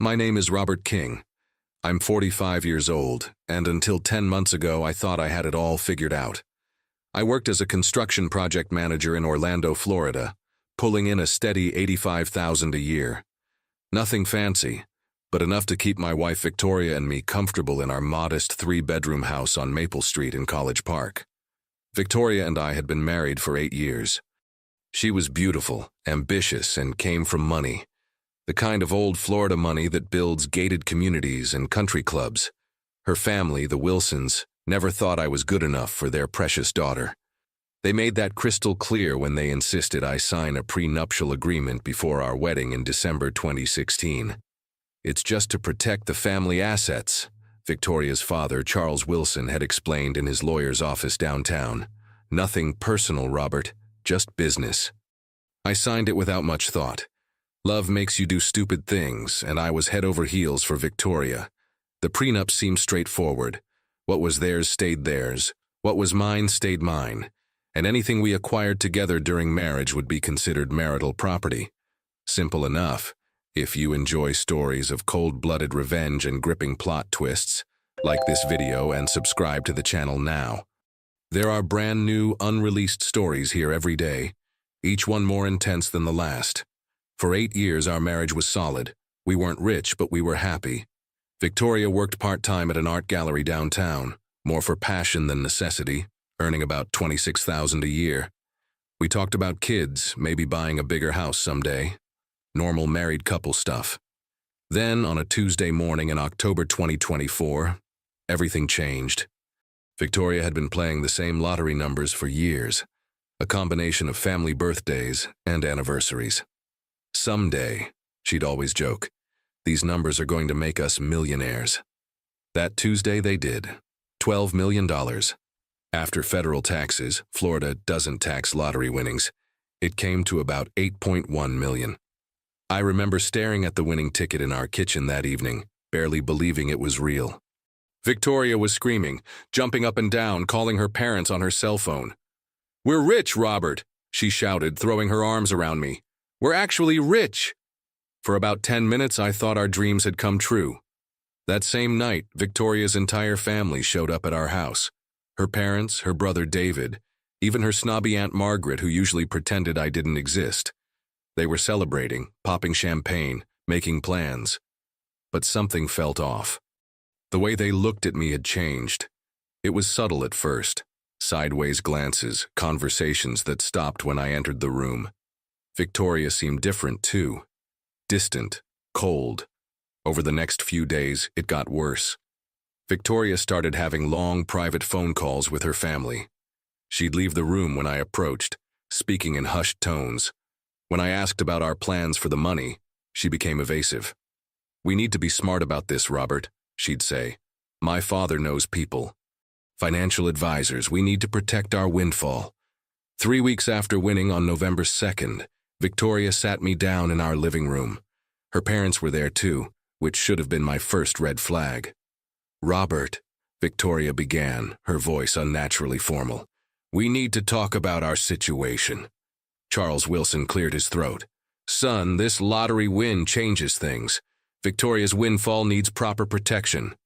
My name is Robert King. I'm 45 years old, and until 10 months ago I thought I had it all figured out. I worked as a construction project manager in Orlando, Florida, pulling in a steady $85,000 a year. Nothing fancy, but enough to keep my wife Victoria and me comfortable in our modest 3-bedroom house on Maple Street in College Park. Victoria and I had been married for 8 years. She was beautiful, ambitious, and came from money. The kind of old Florida money that builds gated communities and country clubs. Her family, the Wilsons, never thought I was good enough for their precious daughter. They made that crystal clear when they insisted I sign a prenuptial agreement before our wedding in December 2016. It's just to protect the family assets, Victoria's father, Charles Wilson, had explained in his lawyer's office downtown. Nothing personal, Robert, just business. I signed it without much thought. Love makes you do stupid things, and I was head over heels for Victoria. The prenup seemed straightforward. What was theirs stayed theirs. What was mine stayed mine. And anything we acquired together during marriage would be considered marital property. Simple enough, if you enjoy stories of cold-blooded revenge and gripping plot twists. Like this video and subscribe to the channel now. There are brand new, unreleased stories here every day, each one more intense than the last. For 8 years our marriage was solid. We weren't rich, but we were happy. Victoria worked part-time at an art gallery downtown, more for passion than necessity, earning about $26,000 a year. We talked about kids, maybe buying a bigger house someday. Normal married couple stuff. Then, on a Tuesday morning in October 2024, everything changed. Victoria had been playing the same lottery numbers for years, a combination of family birthdays and anniversaries. Someday, she'd always joke, these numbers are going to make us millionaires. That Tuesday they did. $12 million. After federal taxes, Florida doesn't tax lottery winnings. It came to about $8.1 million. I remember staring at the winning ticket in our kitchen that evening, barely believing it was real. Victoria was screaming, jumping up and down, calling her parents on her cell phone. "We're rich, Robert," she shouted, throwing her arms around me. "We're actually rich." For about 10 minutes, I thought our dreams had come true. That same night, Victoria's entire family showed up at our house. Her parents, her brother David, even her snobby Aunt Margaret, who usually pretended I didn't exist. They were celebrating, popping champagne, making plans. But something felt off. The way they looked at me had changed. It was subtle at first. Sideways glances, conversations that stopped when I entered the room. Victoria seemed different too. Distant, cold. Over the next few days, it got worse. Victoria started having long, private phone calls with her family. She'd leave the room when I approached, speaking in hushed tones. When I asked about our plans for the money, she became evasive. "We need to be smart about this, Robert," she'd say. "My father knows people. Financial advisors, we need to protect our windfall." 3 weeks after winning on November 2nd, Victoria sat me down in our living room. Her parents were there too, which should have been my first red flag. "Robert," Victoria began, her voice unnaturally formal, "we need to talk about our situation." Charles Wilson cleared his throat. "Son, this lottery win changes things. Victoria's windfall needs proper protection."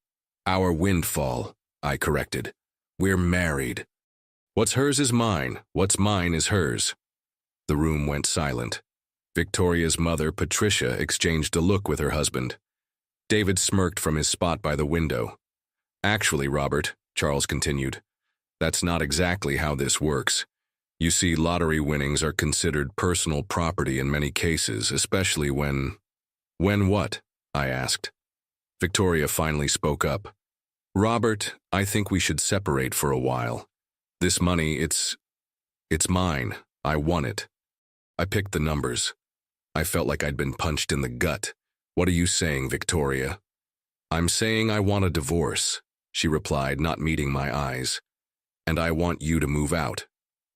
"Our windfall," I corrected. "We're married. What's hers is mine. What's mine is hers." The room went silent. Victoria's mother, Patricia, exchanged a look with her husband. David smirked from his spot by the window. "Actually, Robert," Charles continued, "that's not exactly how this works. You see, lottery winnings are considered personal property in many cases, especially when—" "When what?" I asked. Victoria finally spoke up. "Robert, I think we should separate for a while. This money, it's mine. I won it." I picked the numbers. I felt like I'd been punched in the gut. "What are you saying, Victoria?" "I'm saying I want a divorce," she replied, not meeting my eyes. "And I want you to move out.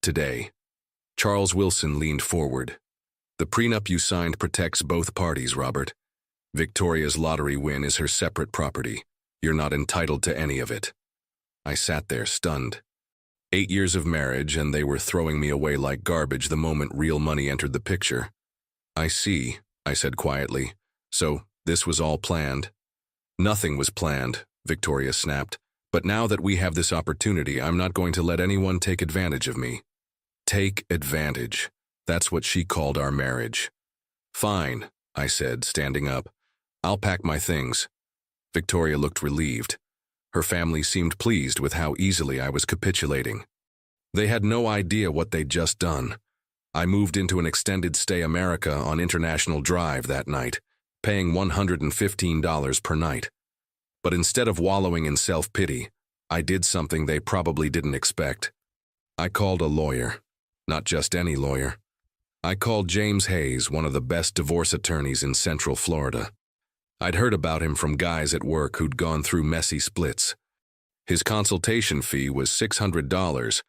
Today." Charles Wilson leaned forward. "The prenup you signed protects both parties, Robert. Victoria's lottery win is her separate property. You're not entitled to any of it." I sat there, stunned. 8 years of marriage, and they were throwing me away like garbage the moment real money entered the picture. "I see," I said quietly. "So, This was all planned. Nothing was planned, Victoria snapped. But now that we have this opportunity, I'm not going to let anyone take advantage of me. Take advantage. That's what she called our marriage. Fine, I said, standing up. I'll pack my things. Victoria looked relieved. Her family seemed pleased with how easily I was capitulating. They had no idea what they'd just done. I moved into an extended stay America on International Drive that night, paying $115 per night. But instead of wallowing in self-pity, I did something they probably didn't expect. I called a lawyer. Not just any lawyer. I called James Hayes, one of the best divorce attorneys in Central Florida. I'd heard about him from guys at work who'd gone through messy splits. His consultation fee was $600,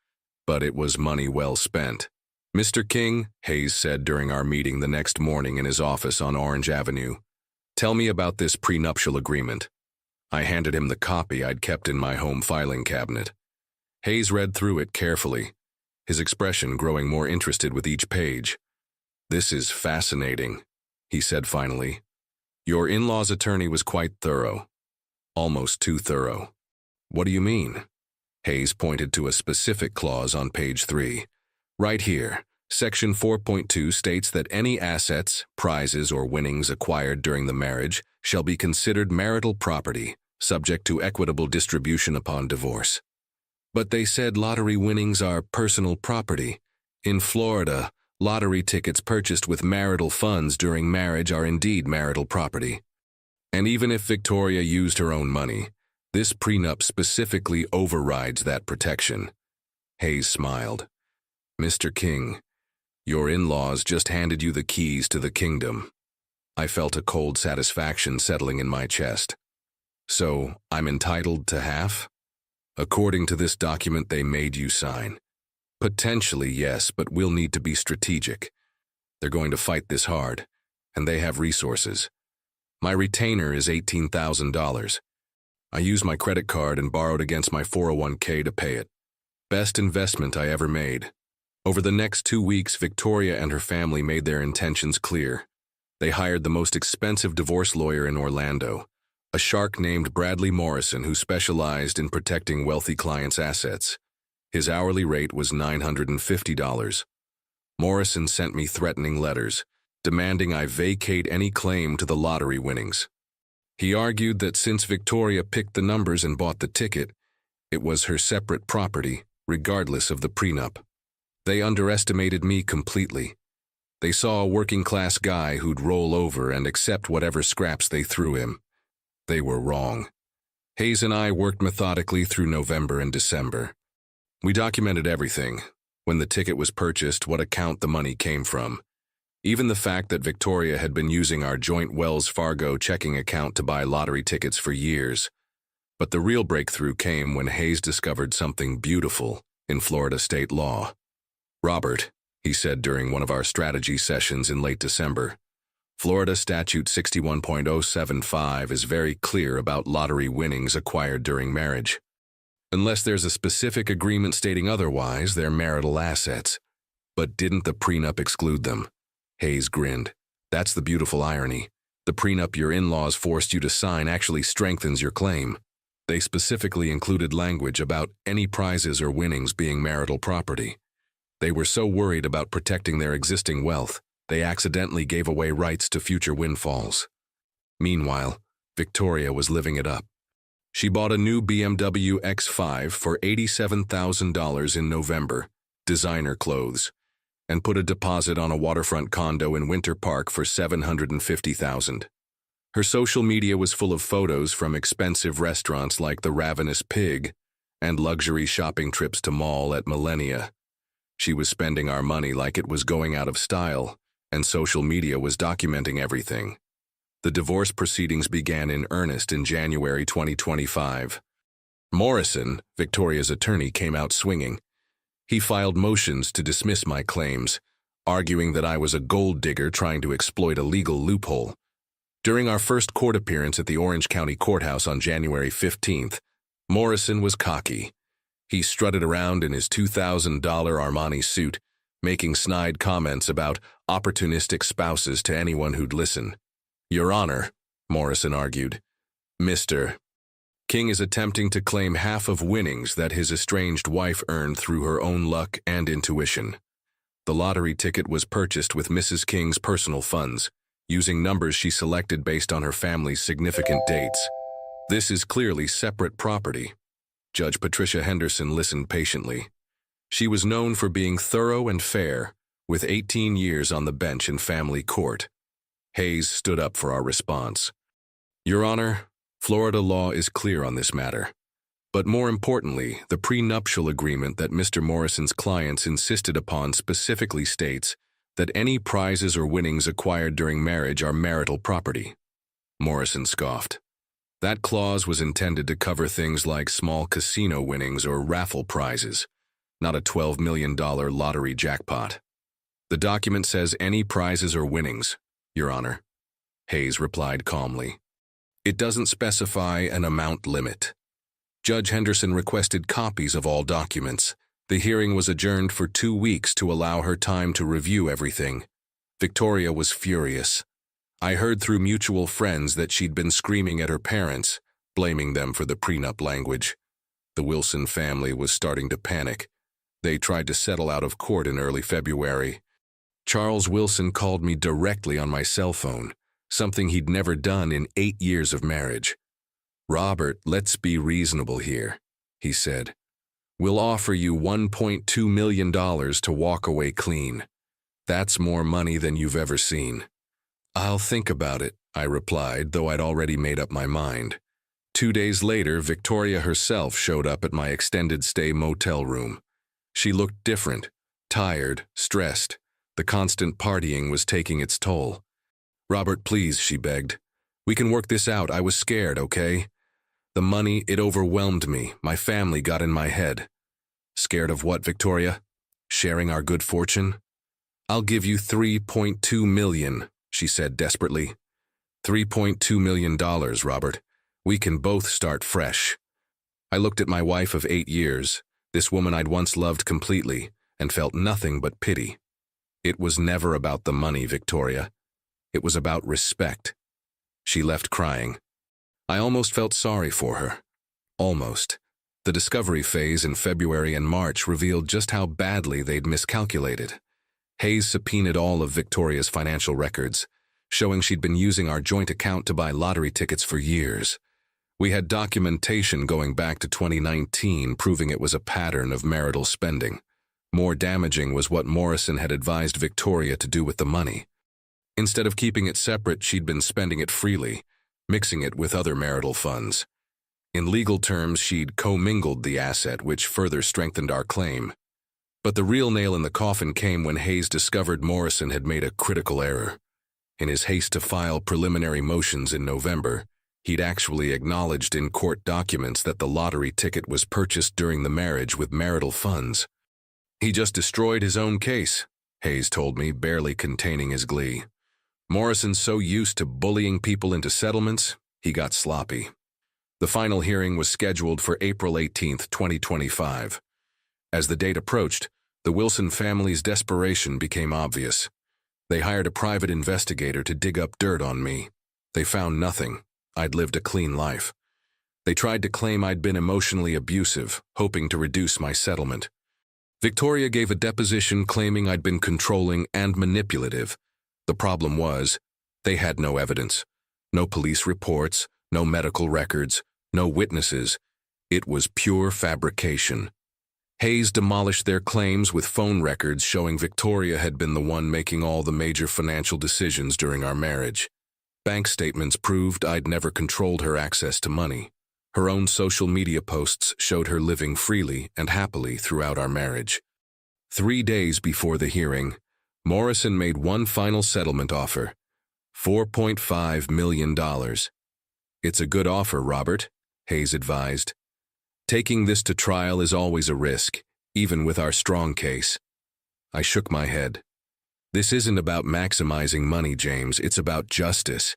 but it was money well spent. Mr. King, Hayes said during our meeting the next morning in his office on Orange Avenue, tell me about this prenuptial agreement. I handed him the copy I'd kept in my home filing cabinet. Hayes read through it carefully, his expression growing more interested with each page. This is fascinating, he said finally. Your in-law's attorney was quite thorough. Almost too thorough. What do you mean? Hayes pointed to a specific clause on page 3. Right here, Section 4.2 states that any assets, prizes, or winnings acquired during the marriage shall be considered marital property, subject to equitable distribution upon divorce. But they said lottery winnings are personal property. In Florida, lottery tickets purchased with marital funds during marriage are indeed marital property. And even if Victoria used her own money, this prenup specifically overrides that protection. Hayes smiled. Mr. King, your in-laws just handed you the keys to the kingdom. I felt a cold satisfaction settling in my chest. So, I'm entitled to half? According to this document they made you sign. Potentially, yes, but we'll need to be strategic. They're going to fight this hard, and they have resources. My retainer is $18,000. I used my credit card and borrowed against my 401k to pay it. Best investment I ever made. Over the next 2 weeks, Victoria and her family made their intentions clear. They hired the most expensive divorce lawyer in Orlando, a shark named Bradley Morrison who specialized in protecting wealthy clients' assets. His hourly rate was $950. Morrison sent me threatening letters, demanding I vacate any claim to the lottery winnings. He argued that since Victoria picked the numbers and bought the ticket, it was her separate property, regardless of the prenup. They underestimated me completely. They saw a working-class guy who'd roll over and accept whatever scraps they threw him. They were wrong. Hayes and I worked methodically through November and December. We documented everything, when the ticket was purchased, what account the money came from. Even the fact that Victoria had been using our joint Wells Fargo checking account to buy lottery tickets for years. But the real breakthrough came when Hayes discovered something beautiful in Florida state law. Robert, he said during one of our strategy sessions in late December, Florida Statute 61.075 is very clear about lottery winnings acquired during marriage. Unless there's a specific agreement stating otherwise, they're marital assets. But didn't the prenup exclude them? Hayes grinned. That's the beautiful irony. The prenup your in-laws forced you to sign actually strengthens your claim. They specifically included language about any prizes or winnings being marital property. They were so worried about protecting their existing wealth, they accidentally gave away rights to future windfalls. Meanwhile, Victoria was living it up. She bought a new BMW X5 for $87,000 in November, designer clothes, and put a deposit on a waterfront condo in Winter Park for $750,000. Her social media was full of photos from expensive restaurants like the Ravenous Pig and luxury shopping trips to mall at Millennia. She was spending our money like it was going out of style, and social media was documenting everything. The divorce proceedings began in earnest in January 2025. Morrison, Victoria's attorney, came out swinging. He filed motions to dismiss my claims, arguing that I was a gold digger trying to exploit a legal loophole. During our first court appearance at the Orange County Courthouse on January 15th, Morrison was cocky. He strutted around in his $2,000 Armani suit, making snide comments about opportunistic spouses to anyone who'd listen. Your Honor, Morrison argued. Mr. King is attempting to claim half of winnings that his estranged wife earned through her own luck and intuition. The lottery ticket was purchased with Mrs. King's personal funds, using numbers she selected based on her family's significant dates. This is clearly separate property. Judge Patricia Henderson listened patiently. She was known for being thorough and fair, with 18 years on the bench in family court. Hayes stood up for our response. Your Honor, Florida law is clear on this matter. But more importantly, the prenuptial agreement that Mr. Morrison's clients insisted upon specifically states that any prizes or winnings acquired during marriage are marital property. Morrison scoffed. That clause was intended to cover things like small casino winnings or raffle prizes, not a $12 million lottery jackpot. The document says any prizes or winnings, Your Honor, Hayes replied calmly. It doesn't specify an amount limit. Judge Henderson requested copies of all documents. The hearing was adjourned for 2 weeks to allow her time to review everything. Victoria was furious. I heard through mutual friends that she'd been screaming at her parents, blaming them for the prenup language. The Wilson family was starting to panic. They tried to settle out of court in early February. Charles Wilson called me directly on my cell phone, something he'd never done in 8 years of marriage. Robert, let's be reasonable here, he said. We'll offer you $1.2 million to walk away clean. That's more money than you've ever seen. I'll think about it, I replied, though I'd already made up my mind. 2 days later, Victoria herself showed up at my extended stay motel room. She looked different, tired, stressed. The constant partying was taking its toll. Robert, please, she begged. We can work this out. I was scared, okay? The money, it overwhelmed me. My family got in my head. Scared of what, Victoria? Sharing our good fortune? I'll give you $3.2 million, she said desperately. $3.2 million, Robert. We can both start fresh. I looked at my wife of 8 years, this woman I'd once loved completely, and felt nothing but pity. It was never about the money, Victoria. It was about respect. She left crying. I almost felt sorry for her. Almost. The discovery phase in February and March revealed just how badly they'd miscalculated. Hayes subpoenaed all of Victoria's financial records, showing she'd been using our joint account to buy lottery tickets for years. We had documentation going back to 2019 proving it was a pattern of marital spending. More damaging was what Morrison had advised Victoria to do with the money. Instead of keeping it separate, she'd been spending it freely, mixing it with other marital funds. In legal terms, she'd commingled the asset, which further strengthened our claim. But the real nail in the coffin came when Hayes discovered Morrison had made a critical error. In his haste to file preliminary motions in November, he'd actually acknowledged in court documents that the lottery ticket was purchased during the marriage with marital funds. He just destroyed his own case, Hayes told me, barely containing his glee. Morrison's so used to bullying people into settlements, he got sloppy. The final hearing was scheduled for April 18, 2025. As the date approached, the Wilson family's desperation became obvious. They hired a private investigator to dig up dirt on me. They found nothing. I'd lived a clean life. They tried to claim I'd been emotionally abusive, hoping to reduce my settlement. Victoria gave a deposition claiming I'd been controlling and manipulative. The problem was, they had no evidence. No police reports, no medical records, no witnesses. It was pure fabrication. Hayes demolished their claims with phone records showing Victoria had been the one making all the major financial decisions during our marriage. Bank statements proved I'd never controlled her access to money. Her own social media posts showed her living freely and happily throughout our marriage. 3 days before the hearing, Morrison made one final settlement offer, $4.5 million. It's a good offer, Robert, Hayes advised. Taking this to trial is always a risk, even with our strong case. I shook my head. This isn't about maximizing money, James, it's about justice.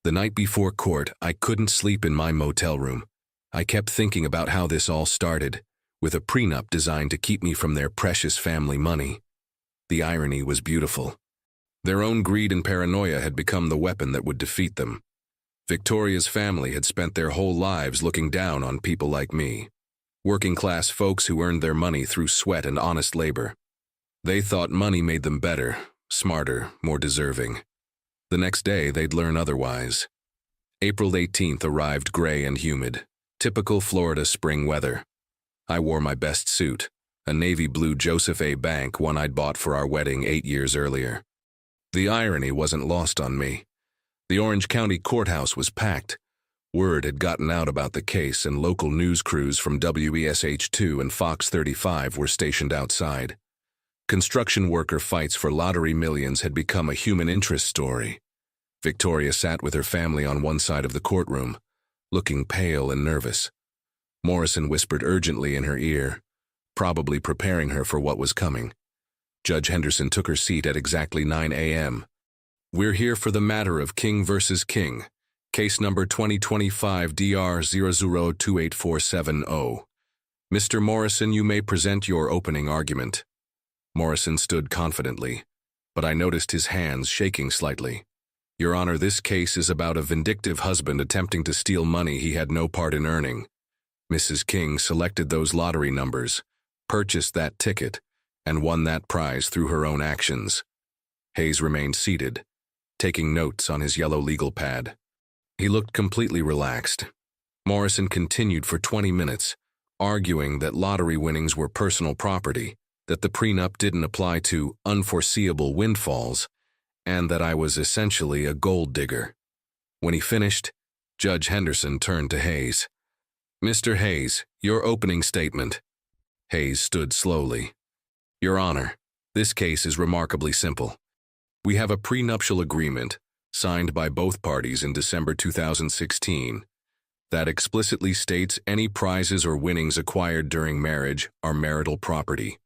The night before court, I couldn't sleep in my motel room. I kept thinking about how this all started, with a prenup designed to keep me from their precious family money. The irony was beautiful. Their own greed and paranoia had become the weapon that would defeat them. Victoria's family had spent their whole lives looking down on people like me, working-class folks who earned their money through sweat and honest labor. They thought money made them better, smarter, more deserving. The next day, they'd learn otherwise. April 18th arrived gray and humid, typical Florida spring weather. I wore my best suit, a navy blue Joseph A. Bank, one I'd bought for our wedding 8 years earlier. The irony wasn't lost on me. The Orange County courthouse was packed. Word had gotten out about the case, and local news crews from WESH-2 and Fox 35 were stationed outside. Construction worker fights for lottery millions had become a human interest story. Victoria sat with her family on one side of the courtroom, looking pale and nervous. Morrison whispered urgently in her ear, probably preparing her for what was coming. Judge Henderson took her seat at exactly 9 a.m. "We're here for the matter of King versus King, case number 2025 DR 002847O. Mr. Morrison, you may present your opening argument." Morrison stood confidently, but I noticed his hands shaking slightly. "Your Honor, this case is about a vindictive husband attempting to steal money he had no part in earning. Mrs. King selected those lottery numbers, purchased that ticket, and won that prize through her own actions." Hayes remained seated, taking notes on his yellow legal pad. He looked completely relaxed. Morrison continued for 20 minutes, arguing that lottery winnings were personal property, that the prenup didn't apply to unforeseeable windfalls, and that I was essentially a gold digger. When he finished, Judge Henderson turned to Hayes. "Mr. Hayes, your opening statement." Hayes stood slowly. "Your Honor, this case is remarkably simple. We have a prenuptial agreement, signed by both parties in December 2016, that explicitly states any prizes or winnings acquired during marriage are marital property.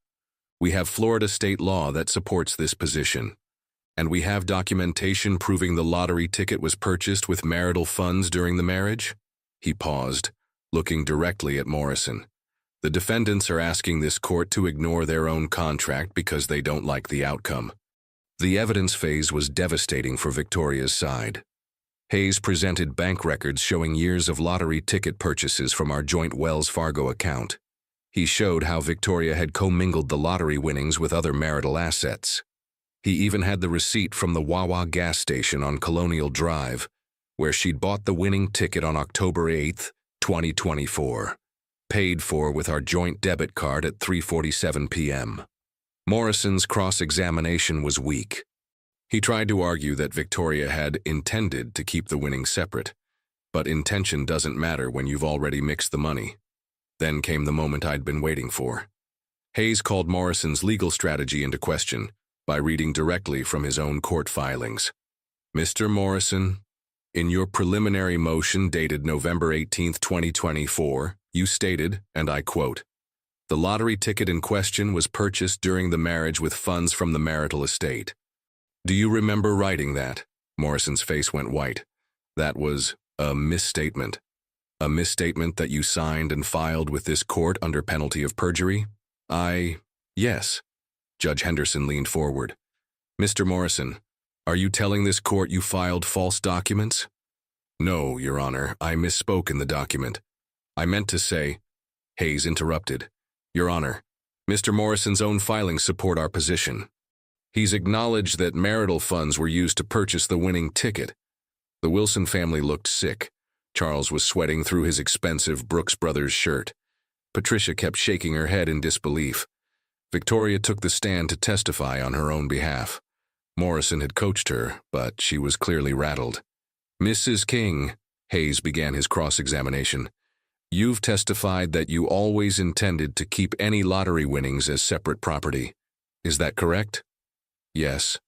We have Florida state law that supports this position, and we have documentation proving the lottery ticket was purchased with marital funds during the marriage." He paused, looking directly at Morrison. "The defendants are asking this court to ignore their own contract because they don't like the outcome." The evidence phase was devastating for Victoria's side. Hayes presented bank records showing years of lottery ticket purchases from our joint Wells Fargo account. He showed how Victoria had commingled the lottery winnings with other marital assets. He even had the receipt from the Wawa gas station on Colonial Drive, where she'd bought the winning ticket on October 8, 2024, paid for with our joint debit card at 3:47 p.m. Morrison's cross-examination was weak. He tried to argue that Victoria had intended to keep the winnings separate, but intention doesn't matter when you've already mixed the money. Then came the moment I'd been waiting for. Hayes called Morrison's legal strategy into question by reading directly from his own court filings. "Mr. Morrison, in your preliminary motion dated November 18, 2024, you stated, and I quote, 'The lottery ticket in question was purchased during the marriage with funds from the marital estate.' Do you remember writing that?" Morrison's face went white. "That was a misstatement. A misstatement that you signed and filed with this court under penalty of perjury?" Yes. Judge Henderson leaned forward. "Mr. Morrison, are you telling this court you filed false documents?" "No, Your Honor, I misspoke in the document. I meant to say—" Hayes interrupted. "Your Honor, Mr. Morrison's own filings support our position. He's acknowledged that marital funds were used to purchase the winning ticket." The Wilson family looked sick. Charles was sweating through his expensive Brooks Brothers shirt. Patricia kept shaking her head in disbelief. Victoria took the stand to testify on her own behalf. Morrison had coached her, but she was clearly rattled. "Mrs. King," Hayes began his cross-examination, "you've testified that you always intended to keep any lottery winnings as separate property. Is that correct?" "Yes."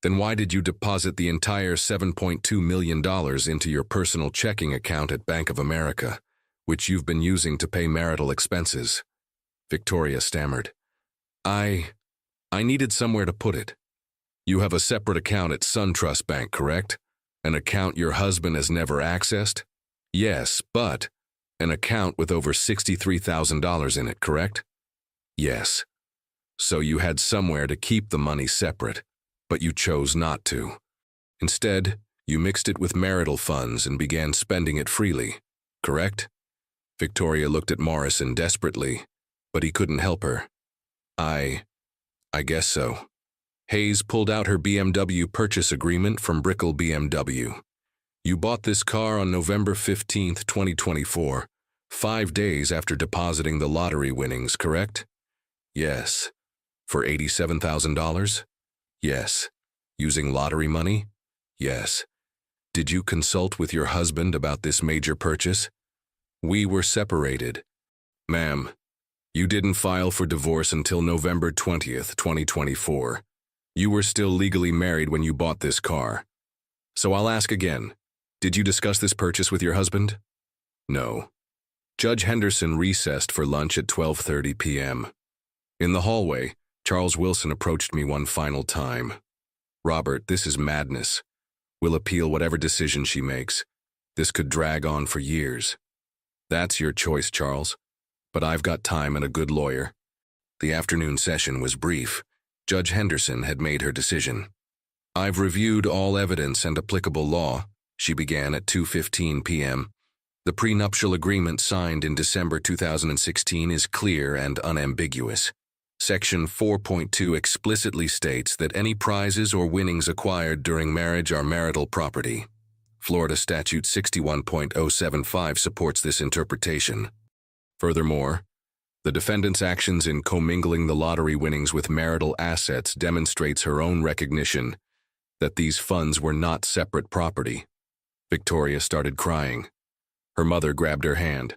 "Then why did you deposit the entire $7.2 million into your personal checking account at Bank of America, which you've been using to pay marital expenses?" Victoria stammered. I needed somewhere to put it." "You have a separate account at SunTrust Bank, correct? An account your husband has never accessed?" "Yes, but an account with over $63,000 in it, correct?" "Yes." "So you had somewhere to keep the money separate, but you chose not to. Instead, You mixed it with marital funds and began spending it freely, correct? Victoria looked at Morrison desperately, but he couldn't help her. I guess so. Hayes pulled out her BMW purchase agreement from Brickell BMW. You bought this car on November 15, 2024, 5 days after depositing the lottery winnings, correct? Yes. For $87,000? Yes. Using lottery money? Yes. Did you consult with your husband about this major purchase? We were separated. Ma'am, you didn't file for divorce until November 20th, 2024. You were still legally married when you bought this car. So I'll ask again, did you discuss this purchase with your husband? No. Judge Henderson recessed for lunch at 12:30 p.m. In the hallway, Charles Wilson approached me one final time. Robert, this is madness. We'll appeal whatever decision she makes. This could drag on for years. That's your choice, Charles. But I've got time and a good lawyer. The afternoon session was brief. Judge Henderson had made her decision. I've reviewed all evidence and applicable law, she began at 2:15 p.m. The prenuptial agreement signed in December 2016 is clear and unambiguous. Section 4.2 explicitly states that any prizes or winnings acquired during marriage are marital property. Florida Statute 61.075 supports this interpretation. Furthermore, the defendant's actions in commingling the lottery winnings with marital assets demonstrates her own recognition that these funds were not separate property. Victoria started crying. Her mother grabbed her hand.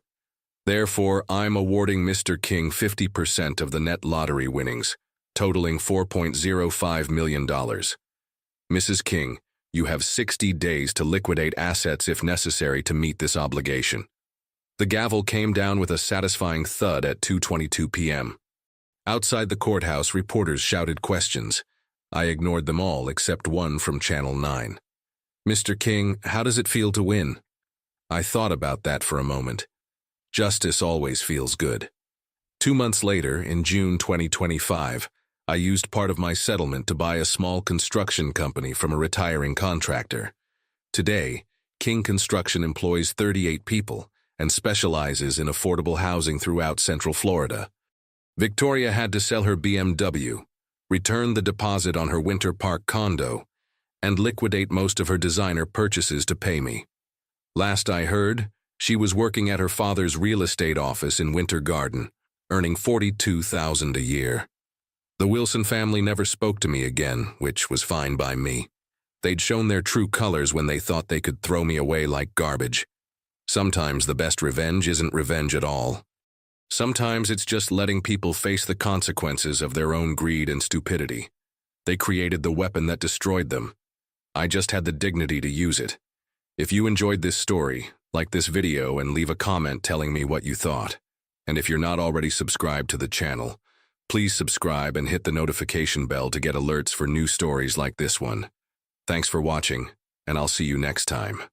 Therefore, I'm awarding Mr. King 50% of the net lottery winnings, totaling $4.05 million. Mrs. King, you have 60 days to liquidate assets if necessary to meet this obligation. The gavel came down with a satisfying thud at 2:22 p.m. Outside the courthouse, reporters shouted questions. I ignored them all except one from Channel 9. Mr. King, how does it feel to win? I thought about that for a moment. Justice always feels good. 2 months later, in June 2025, I used part of my settlement to buy a small construction company from a retiring contractor. Today, King Construction employs 38 people and specializes in affordable housing throughout Central Florida. Victoria had to sell her BMW, return the deposit on her Winter Park condo, and liquidate most of her designer purchases to pay me. Last I heard, she was working at her father's real estate office in Winter Garden, earning $42,000 a year. The Wilson family never spoke to me again, which was fine by me. They'd shown their true colors when they thought they could throw me away like garbage. Sometimes the best revenge isn't revenge at all. Sometimes it's just letting people face the consequences of their own greed and stupidity. They created the weapon that destroyed them. I just had the dignity to use it. If you enjoyed this story, like this video and leave a comment telling me what you thought. And if you're not already subscribed to the channel, please subscribe and hit the notification bell to get alerts for new stories like this one. Thanks for watching, and I'll see you next time.